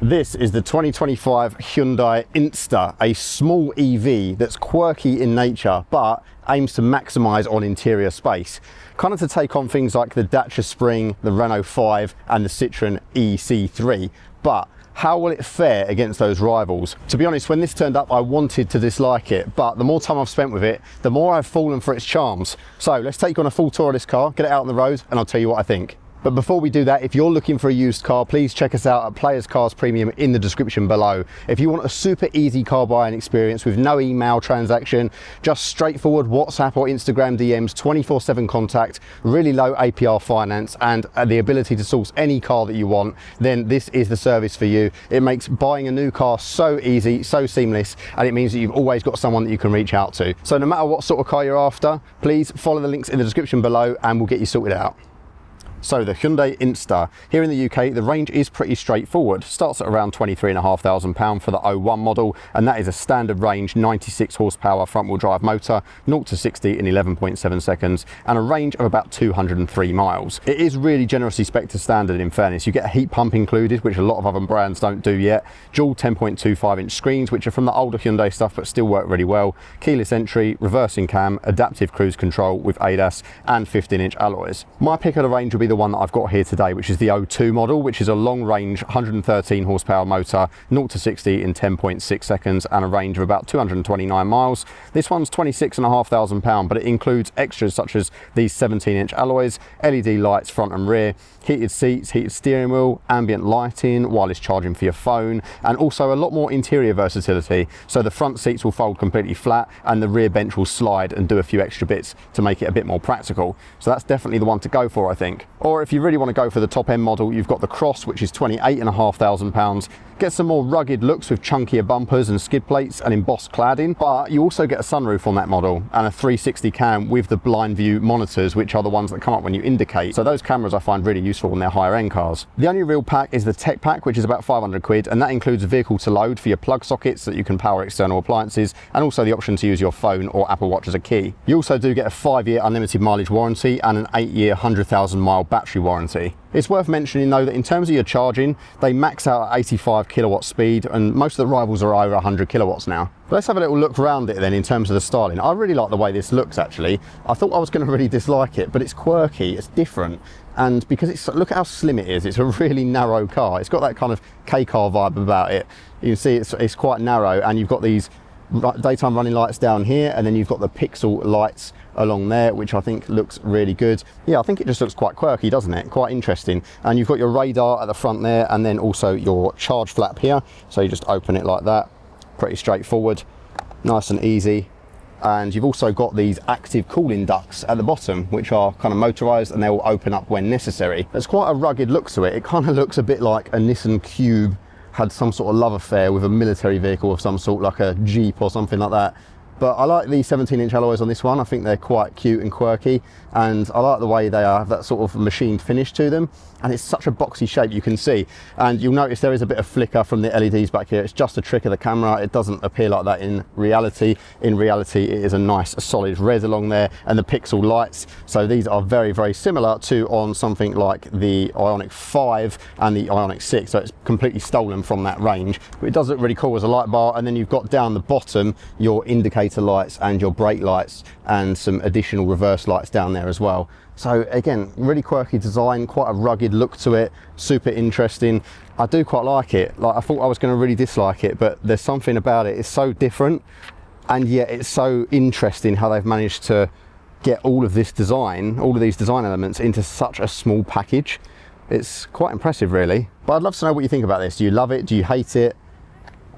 This is the 2025 Hyundai Inster, a small EV that's quirky in nature but aims to maximise on interior space, kind of to take on things like the Dacia Spring, the Renault 5 and the Citroën EC3. But how will it fare against those rivals? To be honest, when this turned up, I wanted to dislike it, but the more time I've spent with it, the more I've fallen for its charms. So let's take on a full tour of this car, get it out on the road, and I'll tell you what I think. But before we do that, if you're looking for a used car, please check us out at Players Cars Premium in the description below. If you want a super easy car buying experience with no email transaction, just straightforward WhatsApp or Instagram DMs, 24/7 contact, really low APR finance, and the ability to source any car that you want, then this is the service for you. It makes buying a new car so easy, so seamless, and it means that you've always got someone that you can reach out to. So no matter what sort of car you're after, please follow the links in the description below and we'll get you sorted out. So the Hyundai Inster, here in the UK, the range is pretty straightforward. Starts at around £23,500 for the 01 model, and that is a standard range, 96 horsepower front wheel drive motor, 0 to 60 in 11.7 seconds, and a range of about 203 miles. It is really generously spec'd to standard in fairness. You get a heat pump included, which a lot of other brands don't do yet, dual 10.25 inch screens, which are from the older Hyundai stuff but still work really well, keyless entry, reversing cam, adaptive cruise control with ADAS, and 15-inch alloys. My pick of the range will be the one that I've got here today, which is the 02 model, which is a long range 113 horsepower motor, 0 to 60 in 10.6 seconds, and a range of about 229 miles. This one's £26,500, but it includes extras such as these 17-inch alloys, LED lights front and rear, heated seats, heated steering wheel, ambient lighting, wireless charging for your phone, and also a lot more interior versatility. So the front seats will fold completely flat and the rear bench will slide and do a few extra bits to make it a bit more practical. So that's definitely the one to go for, I think. Or if you really want to go for the top end model, you've got the Cross, which is £28,500. Get some more rugged looks with chunkier bumpers and skid plates and embossed cladding, but you also get a sunroof on that model and a 360 cam with the blind view monitors, which are the ones that come up when you indicate. So those cameras I find really useful in their higher end cars. The only real pack is the tech pack, which is about 500 quid, and that includes a vehicle to load for your plug sockets so that you can power external appliances, and also the option to use your phone or Apple Watch as a key. You also do get a 5-year unlimited mileage warranty and an 8-year 100,000 mile battery warranty. It's worth mentioning though that in terms of your charging, they max out at 85 kilowatt speed, and most of the rivals are over 100 kilowatts now. But let's have a little look around it then in terms of the styling. I really like the way this looks actually. I thought I was going to really dislike it, but it's quirky, it's different, and because it's, look at how slim it is, it's a really narrow car. It's got that kind of K-car vibe about it. You can see it's quite narrow, and you've got these daytime running lights down here, and then you've got the pixel lights along there, which I think looks really good. Yeah, I think it just looks quite quirky, doesn't it? Quite interesting. And you've got your radar at the front there, and then also your charge flap here. So you just open it like that. Pretty straightforward, nice and easy. And you've also got these active cooling ducts at the bottom, which are kind of motorized, and they will open up when necessary. There's quite a rugged look to it. It kind of looks a bit like a Nissan Cube had some sort of love affair with a military vehicle of some sort, like a Jeep or something like that. But I like the 17-inch alloys on this one. I think they're quite cute and quirky, and I like the way they have that sort of machined finish to them, and it's such a boxy shape, you can see. And you'll notice there is a bit of flicker from the LEDs back here. It's just a trick of the camera. It doesn't appear like that in reality. In reality, it is a nice solid red along there, and the pixel lights. So these are very, very similar to on something like the Ioniq 5 and the Ioniq 6. So it's completely stolen from that range. But it does look really cool as a light bar. And then you've got down the bottom your indicator lights and your brake lights, and some additional reverse lights down there as well. So again, really quirky design, quite a rugged look to it, super interesting. I do quite like it. Like, I thought I was going to really dislike it, but there's something about it. It's so different, and yet it's so interesting how they've managed to get all of this design, all of these design elements into such a small package. It's quite impressive really. But I'd love to know what you think about this. Do you love it? Do you hate it?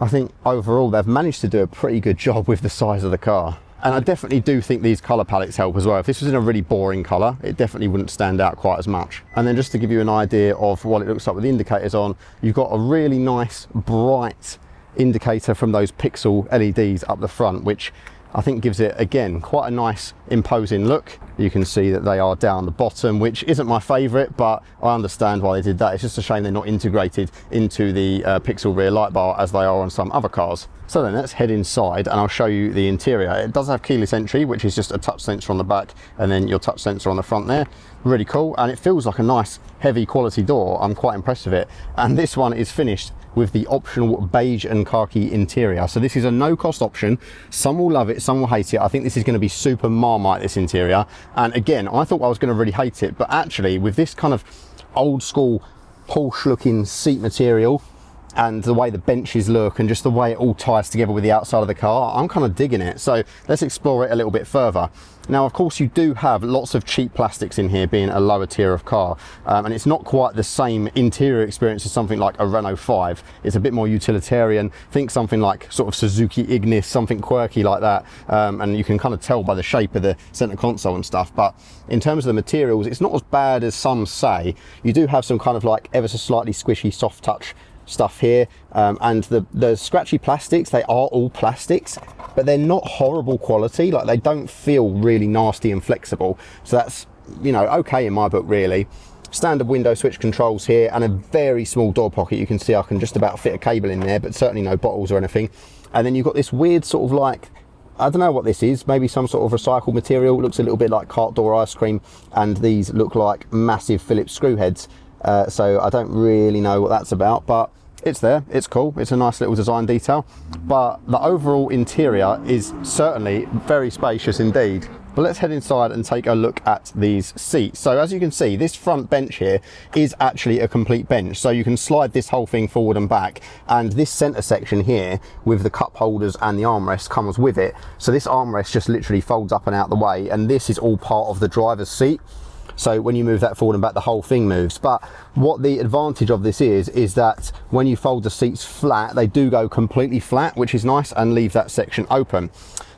I think overall they've managed to do a pretty good job with the size of the car. And I definitely do think these colour palettes help as well. If this was in a really boring colour, it definitely wouldn't stand out quite as much. And then just to give you an idea of what it looks like with the indicators on, you've got a really nice bright indicator from those pixel LEDs up the front, which I think gives it, again, quite a nice imposing look. You can see that they are down the bottom, which isn't my favourite, but I understand why they did that. It's just a shame they're not integrated into the pixel rear light bar as they are on some other cars. So then let's head inside and I'll show you the interior. It does have keyless entry, which is just a touch sensor on the back and then your touch sensor on the front there. Really cool, and it feels like a nice heavy quality door. I'm quite impressed with it. And this one is finished with the optional beige and khaki interior. So this is a no cost option. Some will love it, some will hate it. I think this is going to be super Marmite, this interior. And again, I thought I was going to really hate it, but actually with this kind of old school Porsche looking seat material and the way the benches look and just the way it all ties together with the outside of the car, I'm kind of digging it. So let's explore it a little bit further. Now, of course, you do have lots of cheap plastics in here, being a lower tier of car, and it's not quite the same interior experience as something like a Renault 5. It's a bit more utilitarian. Think something like sort of Suzuki Ignis, something quirky like that, and you can kind of tell by the shape of the center console and stuff. But in terms of the materials, it's not as bad as some say. You do have some kind of like ever so slightly squishy soft touch stuff here, and the scratchy plastics, they are all plastics, but they're not horrible quality. Like, they don't feel really nasty and flexible, so that's, you know, okay in my book, really. Standard window switch controls here and a very small door pocket. You can see I can just about fit a cable in there, but certainly no bottles or anything. And then you've got this weird sort of like, I don't know what this is, maybe some sort of recycled material. It looks a little bit like cart door ice cream, and these look like massive Phillips screw heads. So I don't really know what that's about, but it's there, it's cool, it's a nice little design detail. But the overall interior is certainly very spacious indeed. But let's head inside and take a look at these seats. So as you can see, this front bench here is actually a complete bench. So you can slide this whole thing forward and back, and this center section here with the cup holders and the armrest comes with it. So this armrest just literally folds up and out the way, and this is all part of the driver's seat. So when you move that forward and back, the whole thing moves. But what the advantage of this is that when you fold the seats flat, they do go completely flat, which is nice, and leave that section open.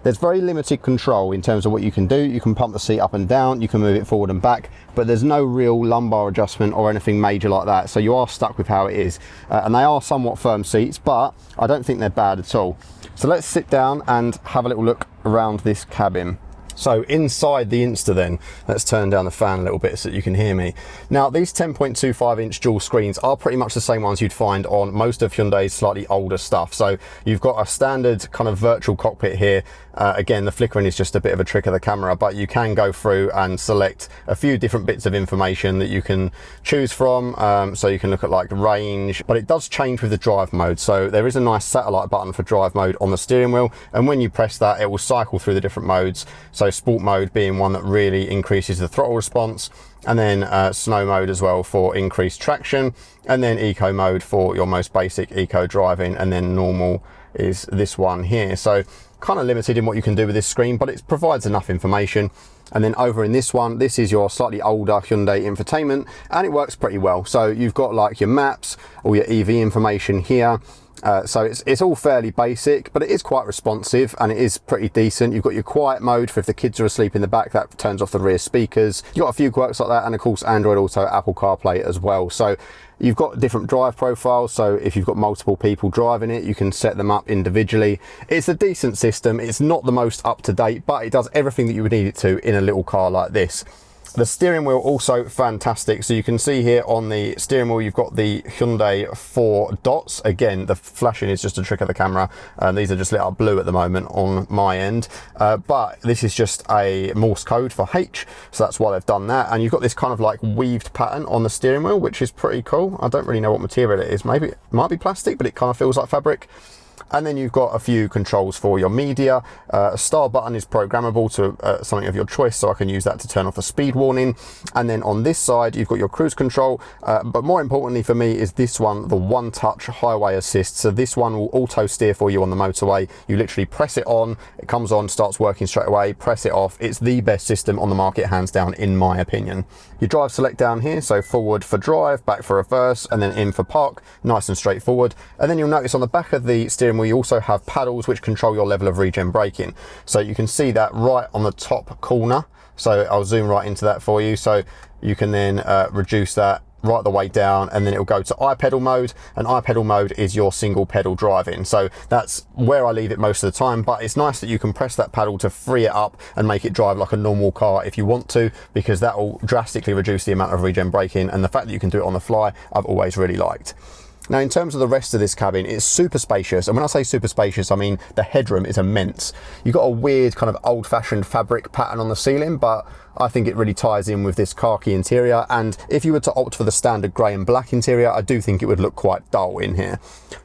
There's very limited control in terms of what you can do. You can pump the seat up and down, you can move it forward and back, but there's no real lumbar adjustment or anything major like that. So you are stuck with how it is. And they are somewhat firm seats, but I don't think they're bad at all. So let's sit down and have a little look around this cabin. So inside the Inster then, let's turn down the fan a little bit so that you can hear me. Now, these 10.25 inch dual screens are pretty much the same ones you'd find on most of Hyundai's slightly older stuff. So you've got a standard kind of virtual cockpit here. Again, the flickering is just a bit of a trick of the camera, but you can go through and select a few different bits of information that you can choose from. So you can look at like range, but it does change with the drive mode. So there is a nice satellite button for drive mode on the steering wheel, and when you press that, it will cycle through the different modes. So sport mode being one that really increases the throttle response, and then snow mode as well for increased traction, and then eco mode for your most basic eco driving, and then normal is this one here. So kind of limited in what you can do with this screen, but it provides enough information. And then over in this one, this is your slightly older Hyundai infotainment, and it works pretty well. So you've got like your maps, all your EV information here. So it's all fairly basic, but it is quite responsive and it is pretty decent. You've got your quiet mode for if the kids are asleep in the back, that turns off the rear speakers. You've got a few quirks like that, and of course Android Auto, Apple CarPlay as well. So you've got different drive profiles, so if you've got multiple people driving it, you can set them up individually. It's a decent system. It's not the most up to date, but it does everything that you would need it to in a little car like this. The steering wheel also fantastic. So you can see here on the steering wheel, you've got the Hyundai 4 dots. Again, the flashing is just a trick of the camera. These are just lit up blue at the moment on my end. But this is just a Morse code for H. So that's why they've done that. And you've got this kind of like weaved pattern on the steering wheel, which is pretty cool. I don't really know what material it is. Maybe it might be plastic, but it kind of feels like fabric. And then you've got a few controls for your media. A star button is programmable to something of your choice, so I can use that to turn off the speed warning. And then on this side, you've got your cruise control. But more importantly for me is this one, the one touch highway assist. So this one will auto steer for you on the motorway. You literally press it on, it comes on, starts working straight away, press it off. It's the best system on the market, hands down, in my opinion. Your drive select down here, so forward for drive, back for reverse, and then in for park. Nice and straightforward. And then you'll notice on the back of the steering wheel, you also have paddles which control your level of regen braking. So you can see that right on the top corner. So I'll zoom right into that for you. So you can then reduce that right the way down, and then it will go to iPedal mode, and iPedal mode is your single pedal driving. So that's where I leave it most of the time, but it's nice that you can press that pedal to free it up and make it drive like a normal car if you want to, because that will drastically reduce the amount of regen braking, and the fact that you can do it on the fly, I've always really liked. Now, in terms of the rest of this cabin, it's super spacious. And when I say super spacious, I mean the headroom is immense. You've got a weird kind of old-fashioned fabric pattern on the ceiling, but I think it really ties in with this khaki interior. And if you were to opt for the standard grey and black interior, I do think it would look quite dull in here.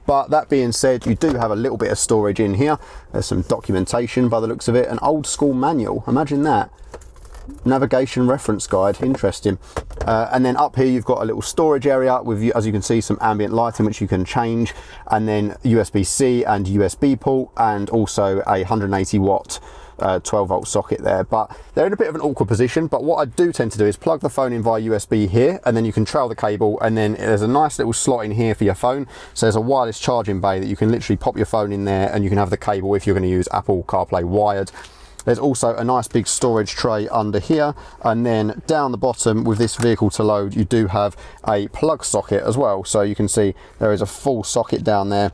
But that being said, you do have a little bit of storage in here. There's some documentation by the looks of it, an old school manual. Imagine that. Navigation reference guide, interesting. And then up here you've got a little storage area with, as you can see, some ambient lighting which you can change, and then USB-C and USB port, and also a 180 watt 12 volt socket there. But they're in a bit of an awkward position, but what I do tend to do is plug the phone in via USB here, and then you can trail the cable, and then there's a nice little slot in here for your phone. So there's a wireless charging bay that you can literally pop your phone in there, and you can have the cable if you're going to use Apple CarPlay wired. There's also a nice big storage tray under here, and then down the bottom with this vehicle to load, you do have a plug socket as well. So you can see there is a full socket down there,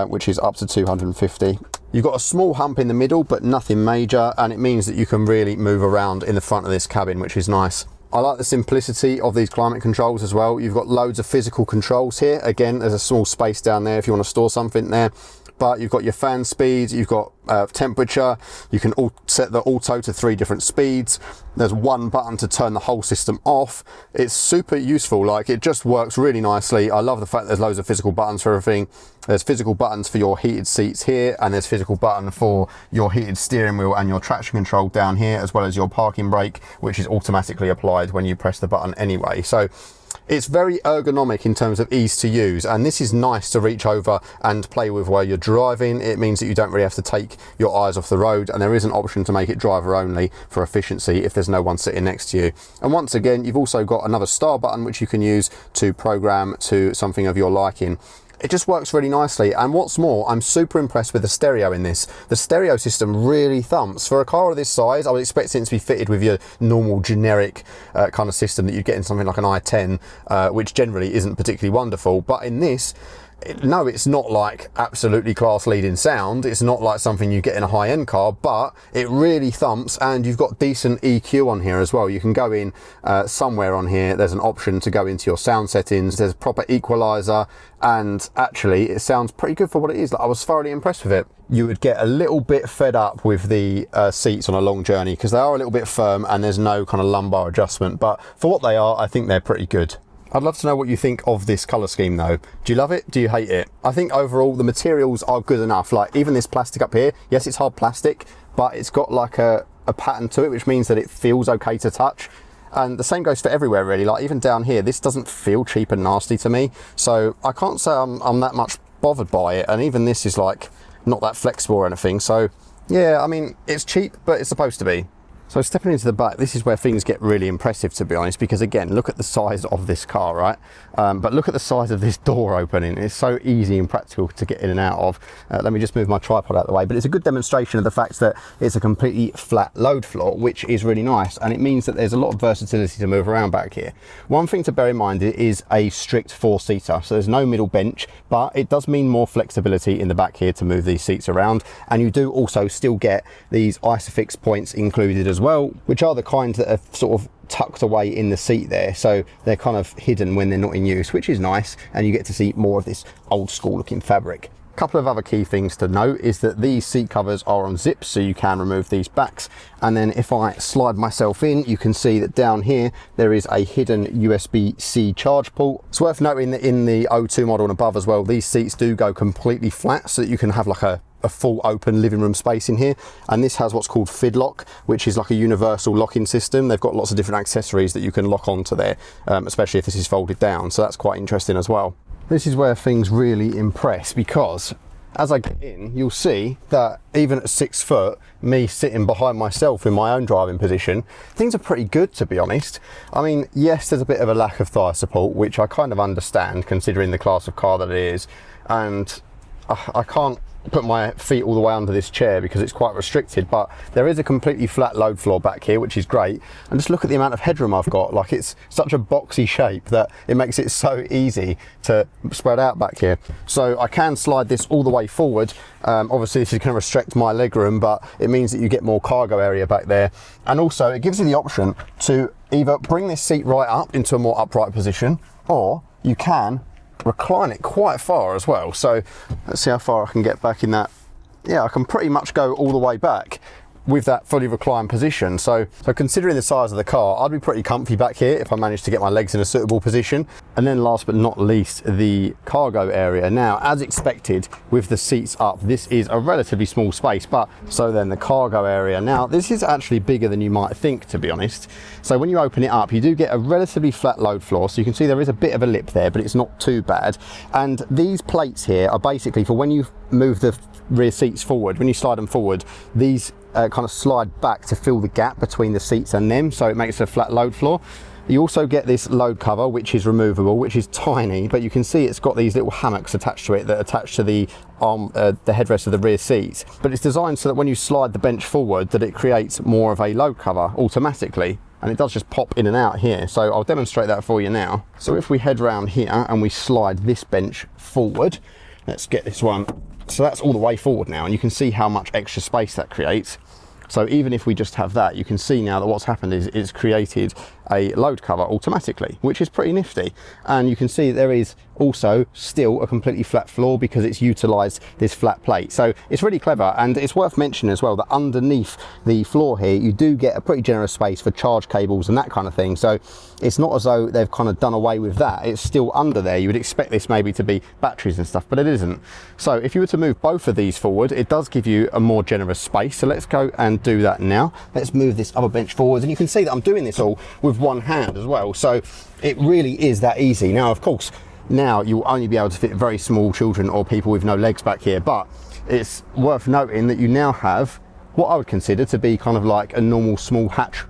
which is up to 250. You've got a small hump in the middle, but nothing major, and it means that you can really move around in the front of this cabin, which is nice. I like the simplicity of these climate controls as well. You've got loads of physical controls here. Again, there's a small space down there if you want to store something there. But you've got your fan speeds, you've got temperature, you can set the auto to 3 different speeds. There's one button to turn the whole system off. It's super useful, like it just works really nicely. I love the fact there's loads of physical buttons for everything. There's physical buttons for your heated seats here, and there's physical button for your heated steering wheel and your traction control down here, as well as your parking brake, which is automatically applied when you press the button anyway. So it's very ergonomic in terms of ease to use, and this is nice to reach over and play with while you're driving. It means that you don't really have to take your eyes off the road, and there is an option to make it driver only for efficiency if there's no one sitting next to you. And once again, you've also got another star button which you can use to program to something of your liking. It just works really nicely, and what's more, I'm super impressed with the stereo in this. The stereo system really thumps. For a car of this size, I would expect it to be fitted with your normal generic kind of system that you'd get in something like an i10, which generally isn't particularly wonderful. But in this, no, it's not like absolutely class leading sound. It's not like something you get in a high-end car, but it really thumps, and you've got decent EQ on here as well. You can go in somewhere on here. There's an option to go into your sound settings. There's a proper equalizer, and actually it sounds pretty good for what it is. Like, I was thoroughly impressed with it. You would get a little bit fed up with the seats on a long journey because they are a little bit firm and there's no kind of lumbar adjustment, but for what they are, I think they're pretty good. I'd love to know what you think of this colour scheme though. Do you love it? Do you hate it? I think overall the materials are good enough. Like even this plastic up here, yes, it's hard plastic, but it's got like a pattern to it, which means that it feels okay to touch. And the same goes for everywhere really. Like even down here, this doesn't feel cheap and nasty to me. So I can't say I'm that much bothered by it. And even this is like not that flexible or anything. So yeah, I mean, it's cheap, but it's supposed to be. So stepping into the back, this is where things get really impressive, to be honest, because again, look at the size of this car, right? But look at the size of this door opening. It's so easy and practical to get in and out of. Let me just move my tripod out of the way, but it's a good demonstration of the fact that it's a completely flat load floor, which is really nice, and it means that there's a lot of versatility to move around back here. One thing to bear in mind, it is a strict 4-seater, so there's no middle bench, but it does mean more flexibility in the back here to move these seats around, and you do also still get these ISOFIX points included as well, which are the kinds that are sort of tucked away in the seat there, so they're kind of hidden when they're not in use, which is nice, and you get to see more of this old school looking fabric. A couple of other key things to note is that these seat covers are on zips, so you can remove these backs, and then if I slide myself in, you can see that down here there is a hidden USB-C charge port. It's worth noting that in the O2 model and above as well, these seats do go completely flat, so that you can have like a full open living room space in here, and this has what's called FID-lock, which is like a universal locking system. They've got lots of different accessories that you can lock onto there, especially if this is folded down, so that's quite interesting as well. This is where things really impress, because as I get in, you'll see that even at 6 foot, me sitting behind myself in my own driving position, things are pretty good, to be honest. I mean, yes, there's a bit of a lack of thigh support, which I kind of understand considering the class of car that it is, and I can't put my feet all the way under this chair because it's quite restricted, but there is a completely flat load floor back here, which is great. And just look at the amount of headroom I've got. Like, it's such a boxy shape that it makes it so easy to spread out back here. So I can slide this all the way forward. Obviously this is going to restrict my legroom, but it means that you get more cargo area back there. And also it gives you the option to either bring this seat right up into a more upright position, or you can recline it quite far as well. So let's see how far I can get back in that. Yeah, I can pretty much go all the way back with that fully reclined position. So considering the size of the car, I'd be pretty comfy back here if I managed to get my legs in a suitable position. And then last but not least, the cargo area. Now, as expected, with the seats up, this is a relatively small space, but so then the cargo area. Now, this is actually bigger than you might think, to be honest. So when you open it up, you do get a relatively flat load floor. So you can see there is a bit of a lip there, but it's not too bad. And these plates here are basically for when you move the rear seats forward, when you slide them forward, these kind of slide back to fill the gap between the seats and them, so it makes a flat load floor. You also get this load cover, which is removable, which is tiny, but you can see it's got these little hammocks attached to it that attach to the headrest of the rear seats. But it's designed so that when you slide the bench forward, that it creates more of a load cover automatically, and it does just pop in and out here. So I'll demonstrate that for you now. So if we head round here and we slide this bench forward, let's get this one. So that's all the way forward now, and you can see how much extra space that creates. So even if we just have that, you can see now that what's happened is it's created a load cover automatically, which is pretty nifty. And you can see there is also still a completely flat floor because it's utilized this flat plate. So it's really clever, and it's worth mentioning as well that underneath the floor here, you do get a pretty generous space for charge cables and that kind of thing. So it's not as though they've kind of done away with that. It's still under there. You would expect this maybe to be batteries and stuff, but it isn't. So if you were to move both of these forward, it does give you a more generous space. So let's go and do that now. Let's move this other bench forward, and you can see that I'm doing this all with one hand as well. So it really is that easy. Now, of course, now you'll only be able to fit very small children or people with no legs back here, but it's worth noting that you now have what I would consider to be kind of like a normal small hatch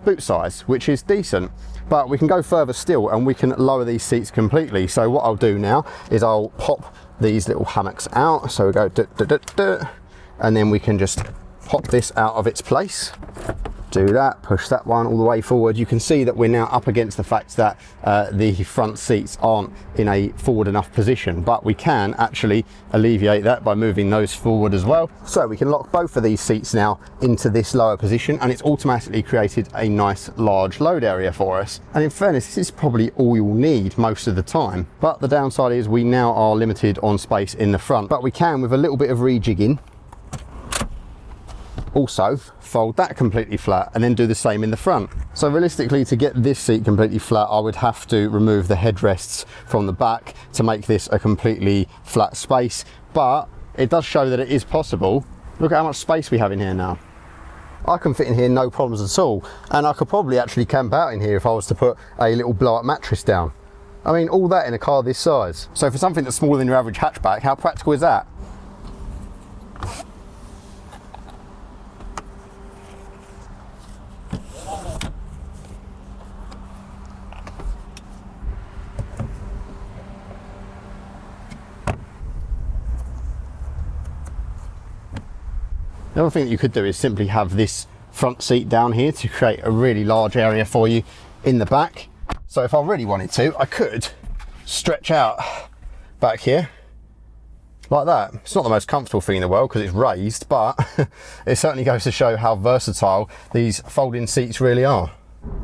boot size, which is decent. But we can go further still, and we can lower these seats completely. So what I'll do now is I'll pop these little hammocks out. So we go and then we can just pop this out of its place. Do that, push that one all the way forward. You can see that we're now up against the fact that the front seats aren't in a forward enough position, but we can actually alleviate that by moving those forward as well. So we can lock both of these seats now into this lower position, and it's automatically created a nice large load area for us. And in fairness, this is probably all you'll need most of the time. But the downside is we now are limited on space in the front, but we can, with a little bit of rejigging, also fold that completely flat and then do the same in the front. So realistically, to get this seat completely flat, I would have to remove the headrests from the back to make this a completely flat space, but it does show that it is possible. Look at how much space we have in here now. I can fit in here no problems at all, and I could probably actually camp out in here if I was to put a little blow-up mattress down. I mean, all that in a car this size. So for something that's smaller than your average hatchback, how practical is that? The other thing that you could do is simply have this front seat down here to create a really large area for you in the back. So if I really wanted to, I could stretch out back here like that. It's not the most comfortable thing in the world because it's raised, but it certainly goes to show how versatile these folding seats really are.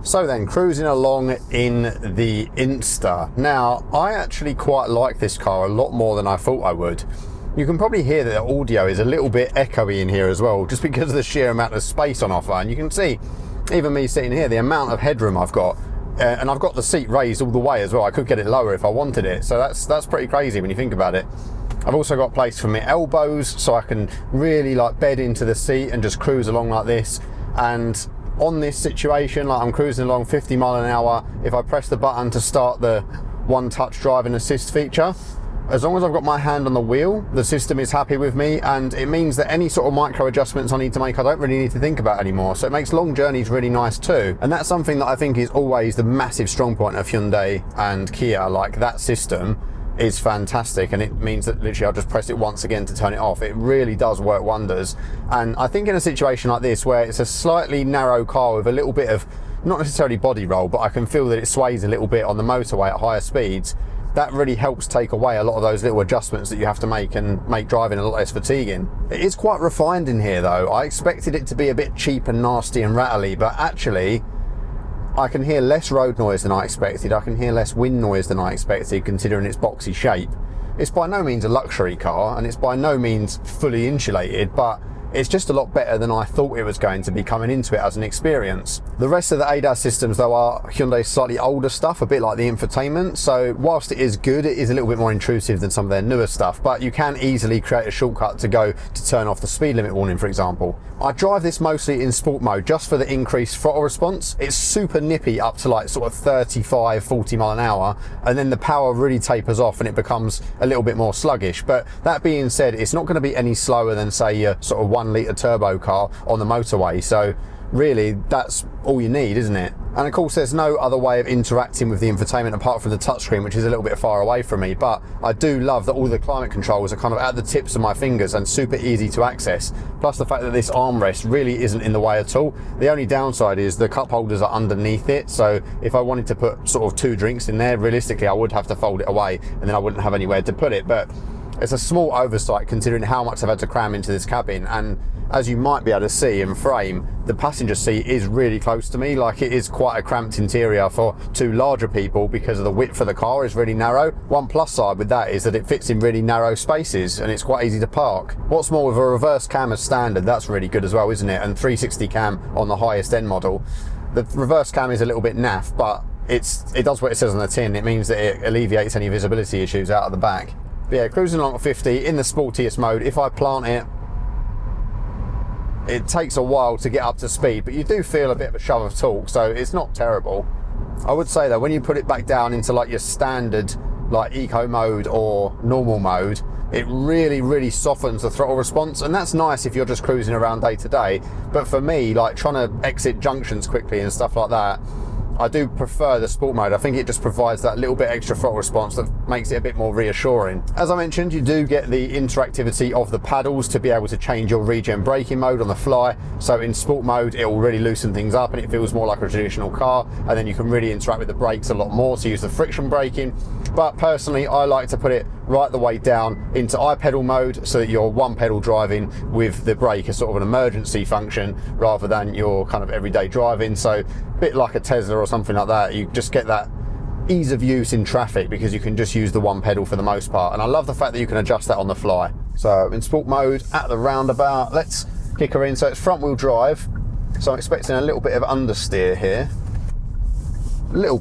So then, cruising along in the Inster. Now, I actually quite like this car a lot more than I thought I would. You can probably hear that the audio is a little bit echoey in here as well, just because of the sheer amount of space on offer. And you can see, even me sitting here, the amount of headroom I've got. And I've got the seat raised all the way as well. I could get it lower if I wanted it. So that's pretty crazy when you think about it. I've also got place for my elbows, so I can really like bed into the seat and just cruise along like this. And on this situation, like I'm cruising along 50 miles an hour, if I press the button to start the one touch drive and assist feature, as long as I've got my hand on the wheel, the system is happy with me, and it means that any sort of micro adjustments I need to make, I don't really need to think about anymore. So it makes long journeys really nice too. And that's something that I think is always the massive strong point of Hyundai and Kia. Like, that system is fantastic, and it means that literally I'll just press it once again to turn it off. It really does work wonders. And I think in a situation like this, where it's a slightly narrow car with a little bit of, not necessarily body roll, but I can feel that it sways a little bit on the motorway at higher speeds, that really helps take away a lot of those little adjustments that you have to make and make driving a lot less fatiguing. It is quite refined in here though. I expected it to be a bit cheap and nasty and rattly, but actually I can hear less road noise than I expected. I can hear less wind noise than I expected, considering its boxy shape. It's by no means a luxury car, and it's by no means fully insulated, but it's just a lot better than I thought it was going to be coming into it as an experience. The rest of the ADAS systems though are Hyundai's slightly older stuff, a bit like the infotainment, so whilst it is good, it is a little bit more intrusive than some of their newer stuff, but you can easily create a shortcut to go to turn off the speed limit warning, for example. I drive this mostly in sport mode just for the increased throttle response. It's super nippy up to like sort of 35, 40 mile an hour, and then the power really tapers off and it becomes a little bit more sluggish. But that being said, it's not going to be any slower than say your sort of 1 litre turbo car on the motorway, so really that's all you need, isn't it? And of course there's no other way of interacting with the infotainment apart from the touchscreen, which is a little bit far away from me, but I do love that all the climate controls are kind of at the tips of my fingers and super easy to access, plus the fact that this armrest really isn't in the way at all. The only downside is the cup holders are underneath it, so if I wanted to put sort of 2 drinks in there, realistically I would have to fold it away and then I wouldn't have anywhere to put it. But it's a small oversight considering how much I've had to cram into this cabin, and as you might be able to see in frame, the passenger seat is really close to me. Like, it is quite a cramped interior for 2 larger people because of the width of the car is really narrow. One plus side with that is that it fits in really narrow spaces and it's quite easy to park. What's more, with a reverse cam as standard, that's really good as well, isn't it? And 360 cam on the highest end model. The reverse cam is a little bit naff, but it does what it says on the tin. It means that it alleviates any visibility issues out of the back. But yeah, cruising along at 50 in the sportiest mode. If I plant it, it takes a while to get up to speed, but you do feel a bit of a shove of torque, so it's not terrible. I would say though, when you put it back down into like your standard like eco mode or normal mode, it really softens the throttle response, and that's nice if you're just cruising around day to day. But for me, like trying to exit junctions quickly and stuff like that, I do prefer the sport mode. I think it just provides that little bit extra throttle response that makes it a bit more reassuring. As I mentioned, you do get the interactivity of the paddles to be able to change your regen braking mode on the fly. So in sport mode, it will really loosen things up and it feels more like a traditional car, and then you can really interact with the brakes a lot more, so use the friction braking. But personally, I like to put it right the way down into iPedal mode so that you're one pedal driving with the brake as sort of an emergency function rather than your kind of everyday driving. So a bit like a Tesla or something like that, you just get that ease of use in traffic because you can just use the one pedal for the most part. And I love the fact that you can adjust that on the fly. So in sport mode at the roundabout, let's kick her in. So it's front wheel drive, so I'm expecting a little bit of understeer here. A little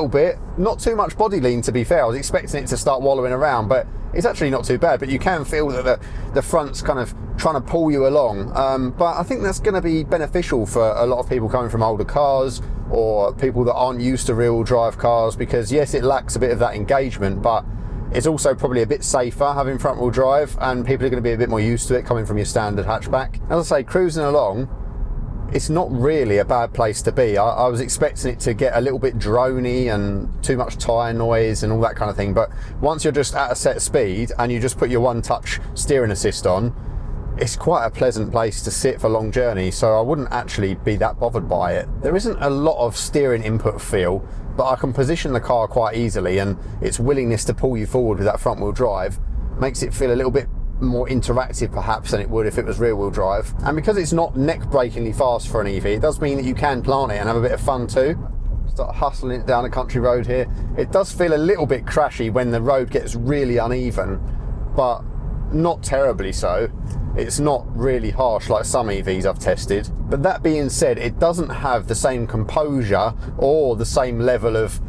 bit, not too much body lean to be fair. I was expecting it to start wallowing around, but it's actually not too bad. But you can feel that the front's kind of trying to pull you along. But I think that's going to be beneficial for a lot of people coming from older cars or people that aren't used to rear-wheel drive cars, because yes, it lacks a bit of that engagement, but it's also probably a bit safer having front-wheel drive, and people are going to be a bit more used to it coming from your standard hatchback. As I say, cruising along, it's not really a bad place to be. I was expecting it to get a little bit droney and too much tyre noise and all that kind of thing, but once you're just at a set speed and you just put your one-touch steering assist on, it's quite a pleasant place to sit for long journeys, so I wouldn't actually be that bothered by it. There isn't a lot of steering input feel, but I can position the car quite easily, and its willingness to pull you forward with that front-wheel drive makes it feel a little bit more interactive perhaps than it would if it was rear wheel drive. And because it's not neck breakingly fast for an EV, it does mean that you can plant it and have a bit of fun too. Start hustling it down a country road here. It does feel a little bit crashy when the road gets really uneven, but not terribly so. It's not really harsh like some EVs I've tested. But that being said, it doesn't have the same composure or the same level of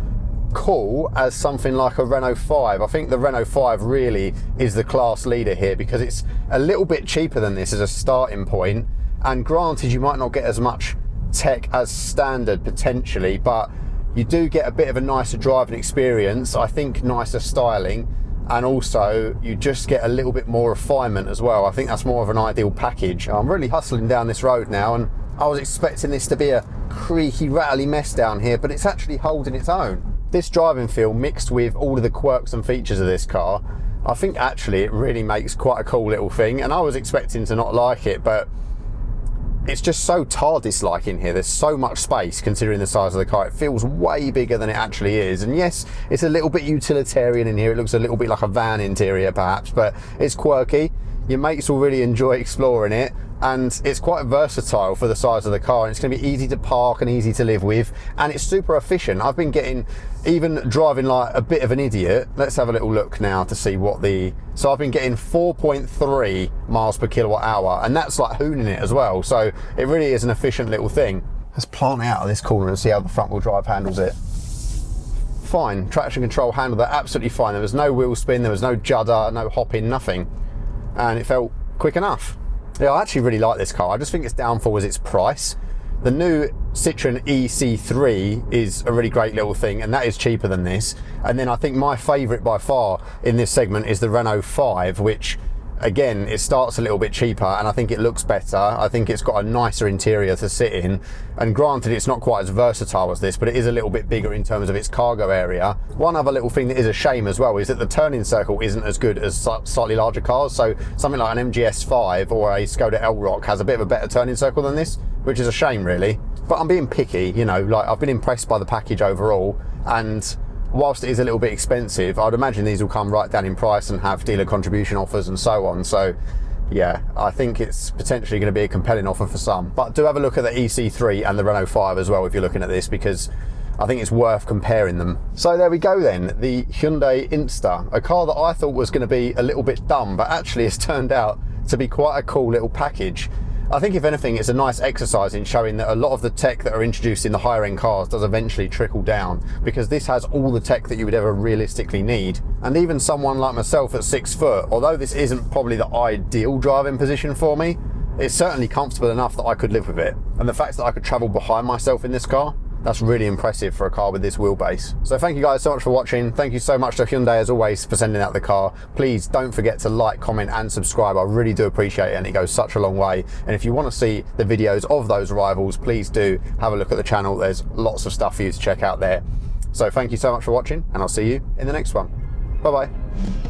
cool as something like a Renault 5. I think the Renault 5 really is the class leader here because it's a little bit cheaper than this as a starting point, and granted you might not get as much tech as standard potentially, but you do get a bit of a nicer driving experience, I think nicer styling, and also you just get a little bit more refinement as well. I think that's more of an ideal package. I'm really hustling down this road now, and I was expecting this to be a creaky, rattly mess down here, but it's actually holding its own. This driving feel mixed with all of the quirks and features of this car, I think actually it really makes quite a cool little thing, and I was expecting to not like it, but it's just so TARDIS-like in here. There's so much space considering the size of the car. It feels way bigger than it actually is, and yes, it's a little bit utilitarian in here. It looks a little bit like a van interior perhaps, but it's quirky. Your mates will really enjoy exploring it, and it's quite versatile for the size of the car, and it's going to be easy to park and easy to live with, and it's super efficient. I've been getting, even driving like a bit of an idiot. Let's have a little look now to see what so I've been getting 4.3 miles per kilowatt hour, and that's like hooning it as well, so it really is an efficient little thing. Let's plant it out of this corner and see how the front wheel drive handles it. Fine, traction control handled that absolutely fine. There was no wheel spin, there was no judder, no hopping, nothing, and it felt quick enough. Yeah, I actually really like this car. I just think its downfall is its price. The new Citroen EC3 is a really great little thing, and that is cheaper than this. And then I think my favourite by far in this segment is the Renault 5, which again, it starts a little bit cheaper, and I think it looks better. I think it's got a nicer interior to sit in, and granted it's not quite as versatile as this, but it is a little bit bigger in terms of its cargo area. One other little thing that is a shame as well is that the turning circle isn't as good as slightly larger cars. So something like an MGS5 or a Skoda Elroq has a bit of a better turning circle than this, which is a shame really. But I'm being picky, you know, like I've been impressed by the package overall, and whilst it is a little bit expensive, I'd imagine these will come right down in price and have dealer contribution offers and so on. So yeah, I think it's potentially going to be a compelling offer for some. But do have a look at the EC3 and the Renault 5 as well if you're looking at this, because I think it's worth comparing them. So there we go then, the Hyundai Inster, a car that I thought was going to be a little bit dumb, but actually it's turned out to be quite a cool little package. I think if anything, it's a nice exercise in showing that a lot of the tech that are introduced in the higher end cars does eventually trickle down, because this has all the tech that you would ever realistically need. And even someone like myself at 6 foot, although this isn't probably the ideal driving position for me, it's certainly comfortable enough that I could live with it. And the fact that I could travel behind myself in this car, that's really impressive for a car with this wheelbase. So thank you guys so much for watching. Thank you so much to Hyundai as always for sending out the car. Please don't forget to like, comment and subscribe. I really do appreciate it, and it goes such a long way. And if you want to see the videos of those rivals, please do have a look at the channel. There's lots of stuff for you to check out there. So thank you so much for watching, and I'll see you in the next one. Bye bye.